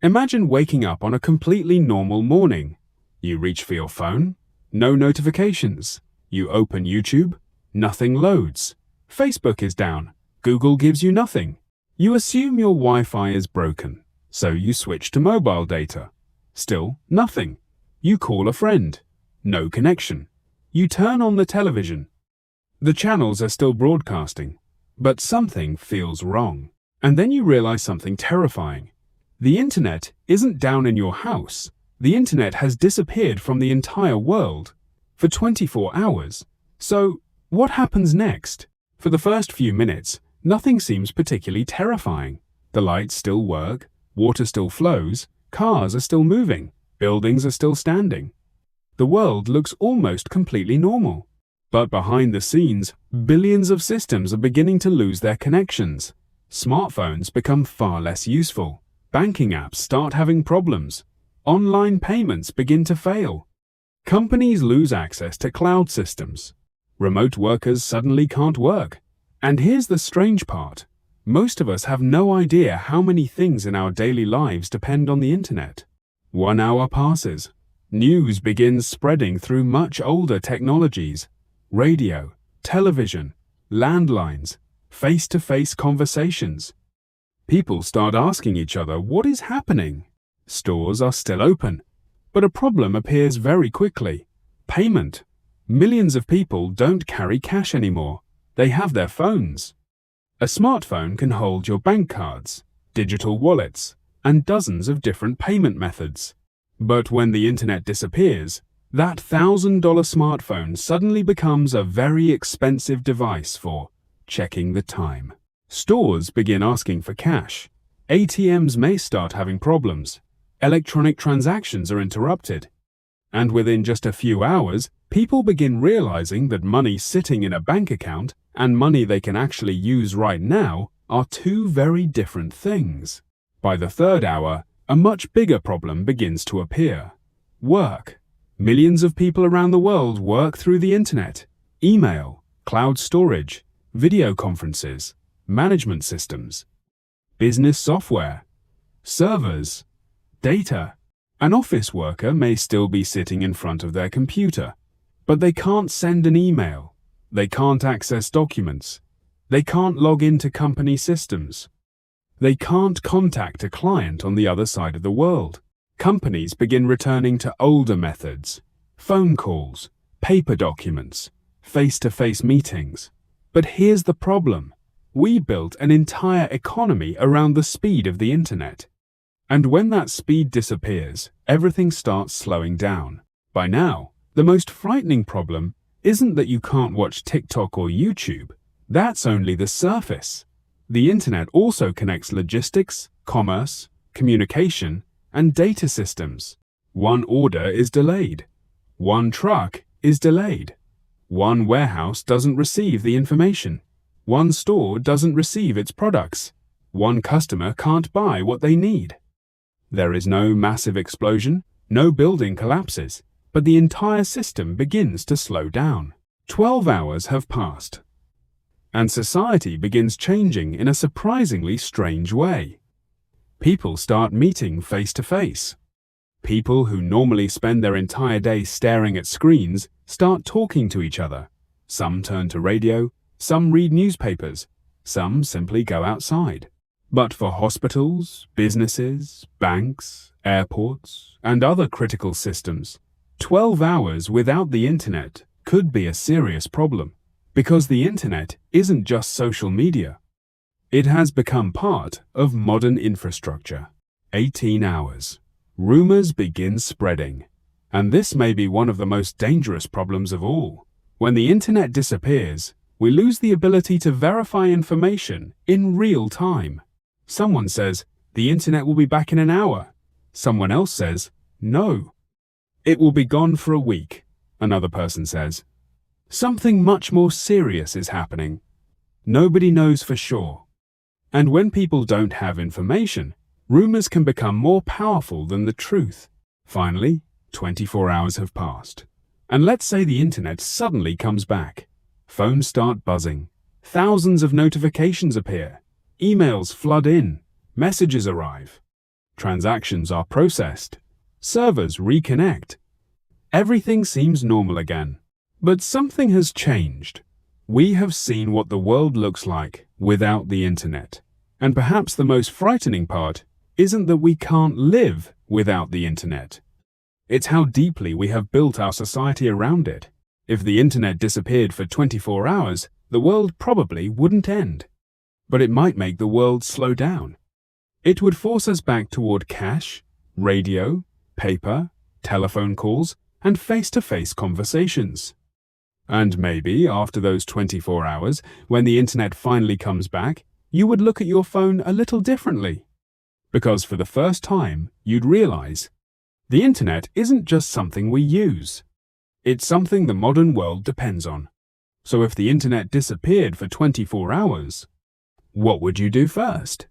Imagine waking up on a completely normal morning. You reach for your phone, no notifications. You open YouTube, nothing loads. Facebook is down, Google gives you nothing. You assume your Wi-Fi is broken, so you switch to mobile data. Still nothing. You call a friend, no connection. You turn on the television. The channels are still broadcasting, but something feels wrong. And then you realize something terrifying. The internet isn't down in your house. The internet has disappeared from the entire world for 24 hours. So, what happens next? For the first few minutes, nothing seems particularly terrifying. The lights still work, water still flows, cars are still moving, buildings are still standing. The world looks almost completely normal. But behind the scenes, billions of systems are beginning to lose their connections. Smartphones become far less useful. Banking apps start having problems. Online payments begin to fail. Companies lose access to cloud systems. Remote workers suddenly can't work. And here's the strange part. Most of us have no idea how many things in our daily lives depend on the internet. 1 hour passes. News begins spreading through much older technologies. Radio, television, landlines, face-to-face conversations. People start asking each other what is happening. Stores are still open, but a problem appears very quickly. Payment. Millions of people don't carry cash anymore. They have their phones. A smartphone can hold your bank cards, digital wallets, and dozens of different payment methods. But when the internet disappears, that $1,000 smartphone suddenly becomes a very expensive device for checking the time. Stores begin asking for cash. ATMs may start having problems. Electronic transactions are interrupted. And within just a few hours, people begin realizing that money sitting in a bank account and money they can actually use right now are two very different things. By the third hour, a much bigger problem begins to appear. Work. Millions of people around the world work through the internet. Email, cloud storage, video conferences, management systems, business software, servers, data. An office worker may still be sitting in front of their computer, but they can't send an email. They can't access documents. They can't log into company systems. They can't contact a client on the other side of the world. Companies begin returning to older methods, phone calls, paper documents, face-to-face meetings. But here's the problem. We built an entire economy around the speed of the internet. And when that speed disappears, everything starts slowing down. By now, the most frightening problem isn't that you can't watch TikTok or YouTube. That's only the surface. The internet also connects logistics, commerce, communication, and data systems. One order is delayed. One truck is delayed. One warehouse doesn't receive the information. One store doesn't receive its products. One customer can't buy what they need. There is no massive explosion, no building collapses, but the entire system begins to slow down. 12 hours have passed, and society begins changing in a surprisingly strange way. People start meeting face to face. People who normally spend their entire day staring at screens start talking to each other. Some turn to radio, some read newspapers, some simply go outside. But for hospitals, businesses, banks, airports, and other critical systems, 12 hours without the internet could be a serious problem, because the internet isn't just social media. It has become part of modern infrastructure. 18 hours. Rumors begin spreading. And this may be one of the most dangerous problems of all. When the internet disappears, we lose the ability to verify information in real time. Someone says, the internet will be back in an hour. Someone else says, no. It will be gone for a week. Another person says, something much more serious is happening. Nobody knows for sure. And when people don't have information, rumors can become more powerful than the truth. Finally, 24 hours have passed. And let's say the internet suddenly comes back. Phones start buzzing. Thousands of notifications appear. Emails flood in. Messages arrive. Transactions are processed. Servers reconnect. Everything seems normal again. But something has changed. We have seen what the world looks like without the internet. And perhaps the most frightening part isn't that we can't live without the internet. It's how deeply we have built our society around it. If the internet disappeared for 24 hours, the world probably wouldn't end. But it might make the world slow down. It would force us back toward cash, radio, paper, telephone calls, and face-to-face conversations. And maybe after those 24 hours, when the internet finally comes back, you would look at your phone a little differently. Because for the first time, you'd realize the internet isn't just something we use. It's something the modern world depends on. So if the internet disappeared for 24 hours, what would you do first?